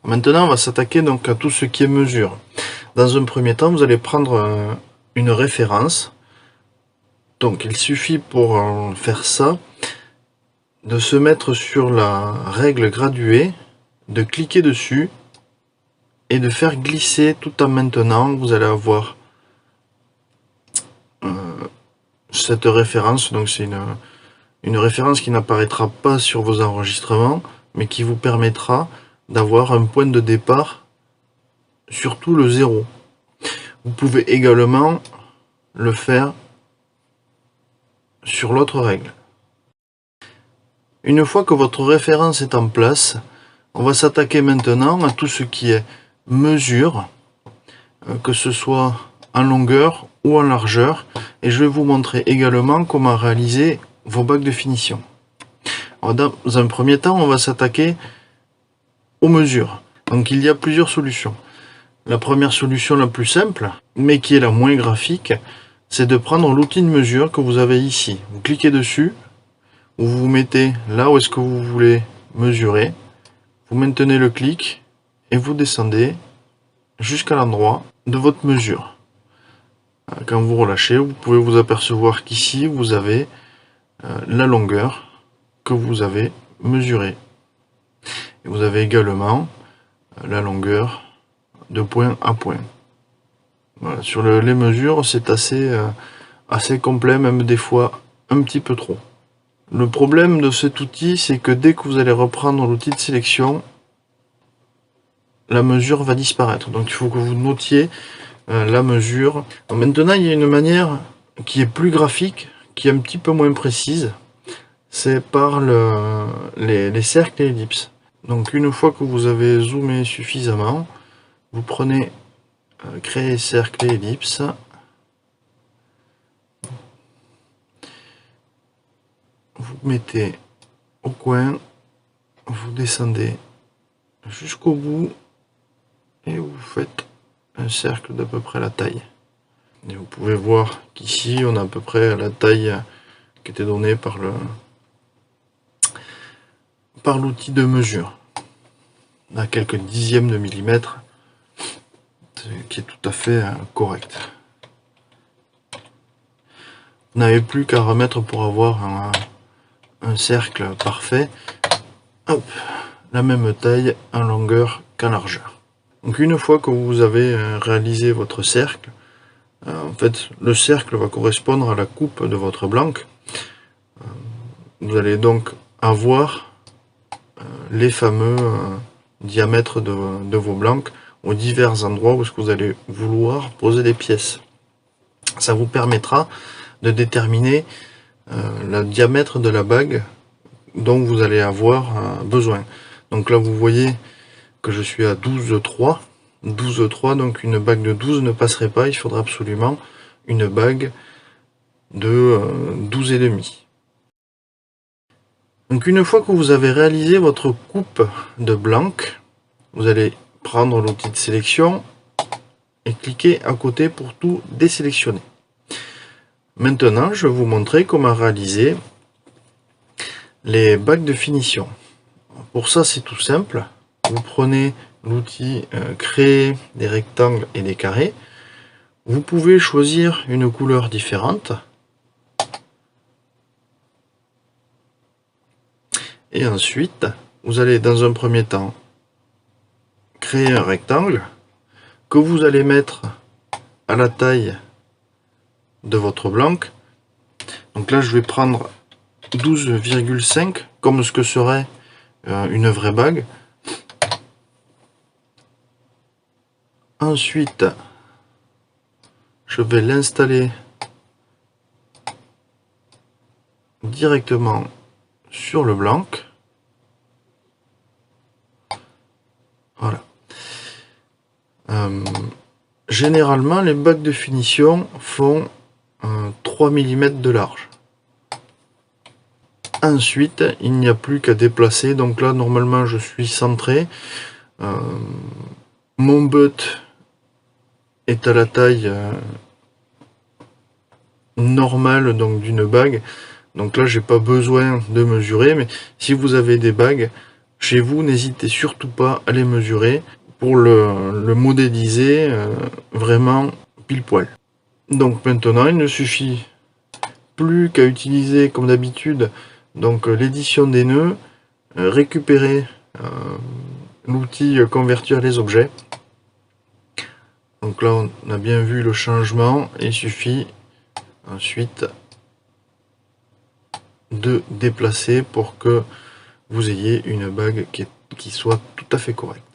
Maintenant, on va s'attaquer donc à tout ce qui est mesure. Dans un premier temps, vous allez prendre une référence. Donc, il suffit pour faire ça de se mettre sur la règle graduée, de cliquer dessus et de faire glisser tout en maintenant. Vous allez avoir cette référence. Donc, c'est une référence qui n'apparaîtra pas sur vos enregistrements, mais qui vous permettra d'avoir un point de départ, surtout le 0. Vous pouvez également le faire sur l'autre règle. Une fois que votre référence est en place, on va s'attaquer maintenant à tout ce qui est mesure, que ce soit en longueur ou en largeur, et je vais vous montrer également comment réaliser vos bacs de finition. Alors, dans un premier temps, on va s'attaquer aux mesures. Donc il y a plusieurs solutions. La première solution la plus simple, mais qui est la moins graphique, c'est de prendre l'outil de mesure que vous avez ici. Vous cliquez dessus, vous vous mettez là où est-ce que vous voulez mesurer, vous maintenez le clic et vous descendez jusqu'à l'endroit de votre mesure. Quand vous relâchez, vous pouvez vous apercevoir qu'ici vous avez la longueur que vous avez mesurée. Et vous avez également la longueur de point à point. Voilà, sur les mesures, c'est assez complet, même des fois un petit peu trop. Le problème de cet outil, c'est que dès que vous allez reprendre l'outil de sélection, la mesure va disparaître. Donc il faut que vous notiez la mesure. Alors maintenant, il y a une manière qui est plus graphique, qui est un petit peu moins précise. C'est par les cercles et ellipses. Donc une fois que vous avez zoomé suffisamment, vous prenez créer cercle et ellipse. Vous mettez au coin, vous descendez jusqu'au bout et vous faites un cercle d'à peu près la taille. Et vous pouvez voir qu'ici on a à peu près la taille qui était donnée par l'outil de mesure. On a quelques dixièmes de millimètre, qui est tout à fait correct. Vous n'avez plus qu'à remettre pour avoir un cercle parfait. Hop, la même taille en longueur qu'en largeur. Donc une fois que vous avez réalisé votre cercle, en fait le cercle va correspondre à la coupe de votre blanc. Vous allez donc avoir les fameux diamètres de vos blancs aux divers endroits où est-ce que vous allez vouloir poser des pièces. Ça vous permettra de déterminer le diamètre de la bague dont vous allez avoir besoin. Donc là vous voyez que je suis à 12,3. 12,3, donc une bague de 12 ne passerait pas, il faudra absolument une bague de 12,5. Donc une fois que vous avez réalisé votre coupe de blanc, vous allez prendre l'outil de sélection et cliquer à côté pour tout désélectionner. Maintenant, je vais vous montrer comment réaliser les bacs de finition. Pour ça, c'est tout simple. Vous prenez l'outil créer des rectangles et des carrés. Vous pouvez choisir une couleur différente. Et ensuite, vous allez dans un premier temps créer un rectangle que vous allez mettre à la taille de votre blanc. Donc là, je vais prendre 12,5 comme ce que serait une vraie bague. Ensuite, je vais l'installer directement sur le blanc. Voilà. Généralement, les bacs de finition font 3 mm de large. Ensuite, il n'y a plus qu'à déplacer. Donc là, normalement, je suis centré. Mon butt est à la taille normale donc d'une bague. Donc là, j'ai pas besoin de mesurer. Mais si vous avez des bagues, chez vous, n'hésitez surtout pas à les mesurer pour le modéliser vraiment pile poil. Donc maintenant, il ne suffit plus qu'à utiliser comme d'habitude donc l'édition des nœuds, récupérer l'outil convertir les objets. Donc là on a bien vu le changement, il suffit ensuite de déplacer pour que vous ayez une bague qui soit tout à fait correcte.